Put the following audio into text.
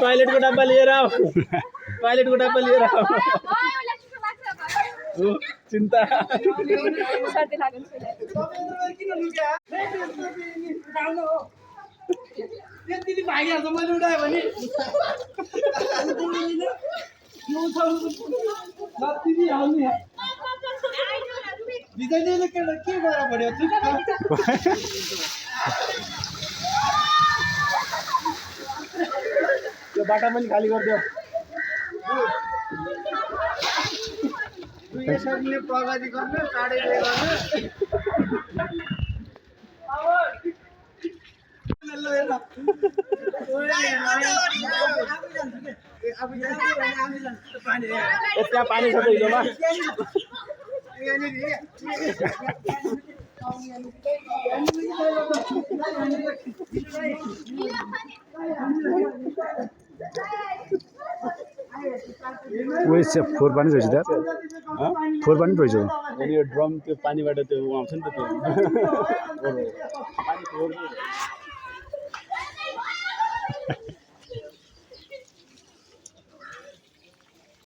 toilet को डब्बा लिएर आओ टॉयलेट को डब्बा लिएर आओ चिन्ता यो बाटा पनि खाली गरिदियो यसरी प्रगति गर्ने टाढेले गर्ने त्यहाँ पानी छ हिजोमा वैसे फोर पानी रहेछ त फोर पानी रहेछ यो ड्रम त्यो पानीबाट त्यो आउँछ नि त त्यो पानी